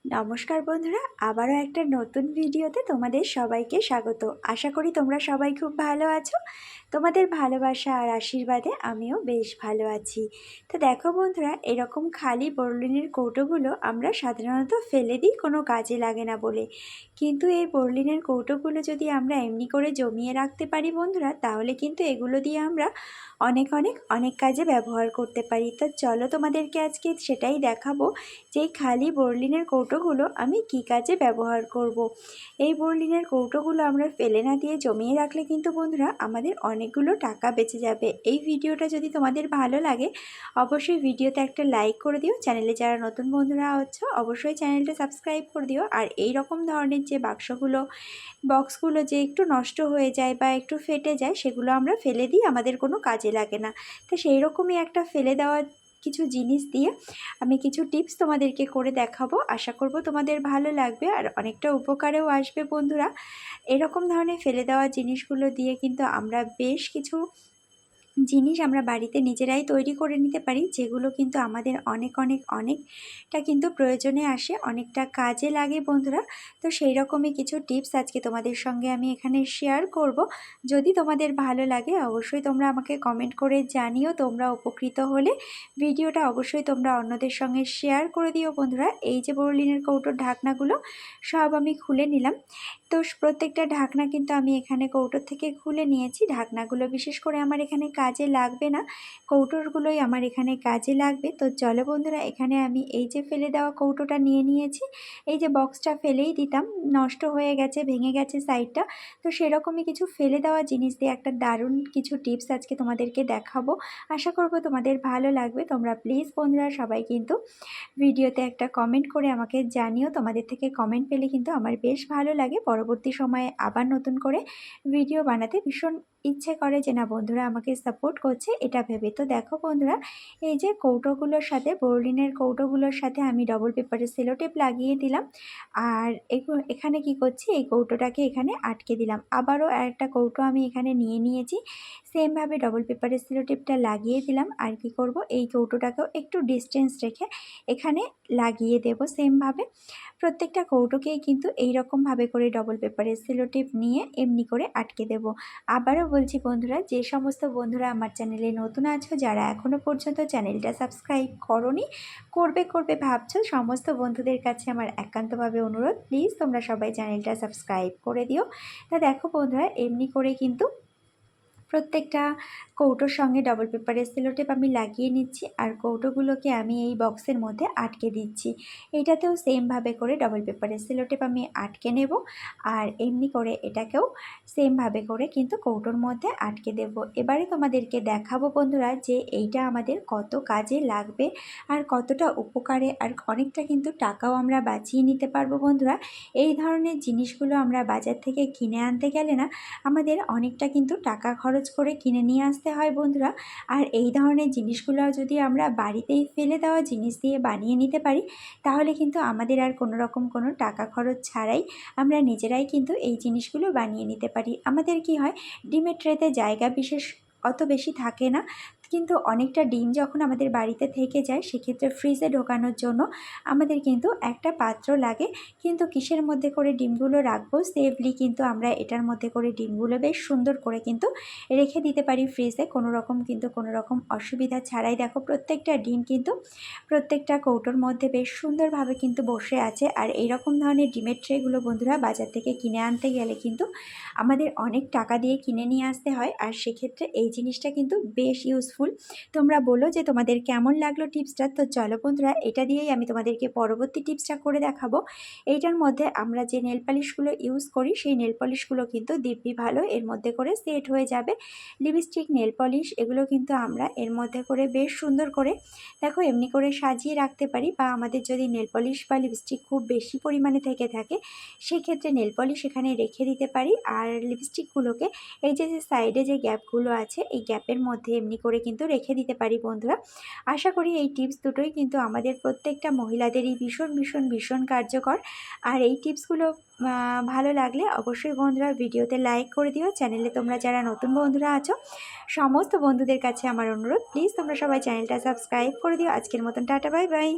নমস্কার বন্ধুরা, আবারও একটা নতুন ভিডিওতে তোমাদের সবাইকে স্বাগত। আশা করি তোমরা সবাই খুব ভালো আছো। তোমাদের ভালোবাসা আর আশীর্বাদে আমিও বেশ ভালো আছি। তো দেখো বন্ধুরা, এরকম খালি বোরলিনের কৌটোগুলো আমরা সাধারণত ফেলে দিই কোনো কাজে লাগে না বলে। কিন্তু এই বোরলিনের কৌটোগুলো যদি আমরা এমনি করে জমিয়ে রাখতে পারি বন্ধুরা, তাহলে কিন্তু এগুলো দিয়ে আমরা অনেক কাজে ব্যবহার করতে পারি। তো চলো তোমাদেরকে আজকে সেটাই দেখাবো যে এই খালি বোরলিনের কৌটোগুলো আমি কি কাজে ব্যবহার করব। এই বোরলিনের কৌটোগুলো আমরা ফেলে না দিয়ে জমিয়ে রাখলে কিন্তু বন্ধুরা আমাদের অনেকগুলো টাকা বেঁচে যাবে। এই ভিডিওটা যদি তোমাদের ভালো লাগে অবশ্যই ভিডিওতে একটা লাইক করে দিও। চ্যানেলে যারা নতুন বন্ধুরা আছো অবশ্যই চ্যানেলটা সাবস্ক্রাইব করে দিও। আর এই রকম ধরনের যে বক্সগুলো যে একটু নষ্ট হয়ে যায় বা একটু ফেটে যায়, সেগুলো আমরা ফেলে দিই, আমাদের কোনো কাজে লাগে না। তো সেই রকমই একটা ফেলে দেওয়া কিছু জিনিস দিয়ে আমি কিছু টিপস তোমাদেরকে করে দেখাবো। আশা করব তোমাদের ভালো লাগবে আর অনেকটা উপকারেও আসবে বন্ধুরা। এরকম ধরনের ফেলে দেওয়া জিনিসগুলো দিয়ে কিন্তু আমরা বেশ কিছু জিনিস আমরা বাড়িতে নিজেরাই তৈরি করে নিতে পারি, যেগুলো কিন্তু আমাদের অনেকটা কিন্তু প্রয়োজনে আসে, অনেকটা কাজে লাগে বন্ধুরা। তো সেই রকমই কিছু টিপস আজকে তোমাদের সঙ্গে আমি এখানে শেয়ার করব। যদি তোমাদের ভালো লাগে অবশ্যই তোমরা আমাকে কমেন্ট করে জানিও তোমরা উপকৃত হলে। ভিডিওটা অবশ্যই তোমরা অন্যদের সঙ্গে শেয়ার করে দিও বন্ধুরা। এই যে বোরলিনের কৌটোর ঢাকনাগুলো সব আমি খুলে নিলাম। তো প্রত্যেকটা ঢাকনা কিন্তু আমি এখানে কৌটোর থেকে খুলে নিয়েছি। ঢাকনাগুলো বিশেষ করে আমার এখানে কাজে লাগবে না, কৌটোরগুলোই আমার এখানে কাজে লাগবে। তো চলো বন্ধুরা, এখানে আমি এই যে ফেলে দেওয়া কৌটোটা নিয়ে নিয়েছি। এই যে বক্সটা ফেলেই দিতাম, নষ্ট হয়ে গেছে, ভেঙে গেছে সাইডটা। তো সেরকমই কিছু ফেলে দেওয়া জিনিস দিয়ে একটা দারুণ কিছু টিপস আজকে তোমাদেরকে দেখাবো। আশা করব তোমাদের ভালো লাগবে। তোমরা প্লিজ বন্ধুরা সবাই কিন্তু ভিডিওতে একটা কমেন্ট করে আমাকে জানিও। তোমাদের থেকে কমেন্ট পেলে কিন্তু আমার বেশ ভালো লাগে। পরবর্তী সময়ে আবার নতুন করে ভিডিও বানাতে ভীষণ ইচ্ছে করে যে না বন্ধুরা আমাকে সাপোর্ট করছে এটা ভেবে। তো দেখো বন্ধুরা, এই যে কৌটোগুলোর সাথে বোরলিনের কৌটোগুলোর সাথে আমি ডবল পেপারের সেলোটেপ লাগিয়ে দিলাম। আর এখানে কি করছি, এই কৌটোটাকে এখানে আটকে দিলাম। আবারও একটা কৌটো আমি এখানে নিয়ে নিয়েছি, সেমভাবে ডবল পেপারের সেলোটেপটা লাগিয়ে দিলাম। আর কি করব, এই কৌটোটাকেও একটু ডিস্টেন্স রেখে এখানে লাগিয়ে দেব সেমভাবে। প্রত্যেকটা কৌটোকেই কিন্তু এই রকমভাবে করে ডবল পেপারের সেলোটেপ নিয়ে এমনি করে আটকে দেব। আবারও বলছি বন্ধুরা, যে সমস্ত বন্ধুরা আমার চ্যানেলে নতুন আছো, যারা এখনও পর্যন্ত চ্যানেলটা সাবস্ক্রাইব করোনি, করবে ভাবছো, সমস্ত বন্ধুদের কাছে আমার একান্তভাবে অনুরোধ, প্লিজ তোমরা সবাই চ্যানেলটা সাবস্ক্রাইব করে দিও। তা দেখো বন্ধুরা, এমনি করে কিন্তু প্রত্যেকটা কৌটোর সঙ্গে ডবল পেপারের সেলোটেপ আমি লাগিয়ে নিচ্ছি। আর কৌটোগুলোকে আমি এই বক্সের মধ্যে আটকে দিচ্ছি। এইটাতেও সেমভাবে করে ডবল পেপারের সেলোটেপ আমি আটকে নেব। আর এমনি করে এটাকেও সেমভাবে করে কিন্তু কৌটোর মধ্যে আটকে দেব। এবারে তোমাদেরকে দেখাবো বন্ধুরা যে এইটা আমাদের কত কাজে লাগবে আর কতটা উপকারে, আর অনেকটা কিন্তু টাকাও আমরা বাঁচিয়ে নিতে পারবো বন্ধুরা। এই ধরনের জিনিসগুলো আমরা বাজার থেকে কিনে আনতে গেলে না আমাদের অনেকটা কিন্তু টাকা খরচ করে কিনে নিয়ে আসতে হয় বন্ধুরা। আর এই ধরনের জিনিসগুলো যদি আমরা বাড়িতেই ফেলে দেওয়া জিনিস দিয়ে বানিয়ে নিতে পারি, তাহলে কিন্তু আমাদের আর কোনো রকম কোনো টাকা খরচ ছাড়াই আমরা নিজেরাই কিন্তু এই জিনিসগুলো বানিয়ে নিতে পারি। আমাদের কি হয়, ডিমের ট্রেতে জায়গা বিশেষ অত বেশি থাকে না, কিন্তু অনেকটা ডিম যখন আমাদের বাড়িতে থেকে যায় সেক্ষেত্রে ফ্রিজে ঢোকানোর জন্য আমাদের কিন্তু একটা পাত্র লাগে। কিন্তু কিসের মধ্যে করে ডিমগুলো রাখবো সেফলি, কিন্তু আমরা এটার মধ্যে করে ডিমগুলো বেশ সুন্দর করে কিন্তু রেখে দিতে পারি ফ্রিজে, কোনো রকম অসুবিধা ছাড়াই। দেখো প্রত্যেকটা ডিম কিন্তু প্রত্যেকটা কৌটোর মধ্যে বেশ সুন্দরভাবে কিন্তু বসে আছে। আর এই রকম ধরনের ডিমের ট্রেগুলো বন্ধুরা বাজার থেকে কিনে আনতে গেলে কিন্তু আমাদের অনেক টাকা দিয়ে কিনে নিয়ে আসতে হয়। আর সেক্ষেত্রে এই জিনিসটা কিন্তু বেশ ইউজফুল। তোমরা বলো যে তোমাদের কেমন লাগলো টিপসটা। তো চলো বন্ধুরা, এটা দিয়েই আমি তোমাদেরকে পরবর্তী টিপসটা করে দেখাবো। এইটার মধ্যে আমরা যে নেল পলিশগুলো ইউজ করি সেই নেল পলিশগুলো কিন্তু দিব্যি ভালো এর মধ্যে করে সেট হয়ে যাবে। লিপস্টিক, নেল পলিশ এগুলো কিন্তু আমরা এর মধ্যে করে বেশ সুন্দর করে দেখো এমনি করে সাজিয়ে রাখতে পারি। বা আমাদের যদি নেল পলিশ বা লিপস্টিক খুব বেশি পরিমাণে থেকে থাকে সেক্ষেত্রে নেল পলিশ এখানে রেখে দিতে পারি। আর লিপস্টিকগুলোকে এই যে সাইডে যে গ্যাপগুলো আছে এই গ্যাপের মধ্যে এমনি করে কিন্তু রেখে দিতে পারি বন্ধুরা। আশা করি এই টিপস দুটোই কিন্তু আমাদের প্রত্যেকটা মহিলাদেরই ভীষণ কার্যকর। আর এই টিপসগুলো ভালো লাগলে অবশ্যই বন্ধুরা ভিডিওতে লাইক করে দিও। চ্যানেলে তোমরা যারা নতুন বন্ধুরা আছো সমস্ত বন্ধুদের কাছে আমার অনুরোধ, প্লিজ তোমরা সবাই চ্যানেলটা সাবস্ক্রাইব করে দিও। আজকের মতন টাটা, বাই বাই।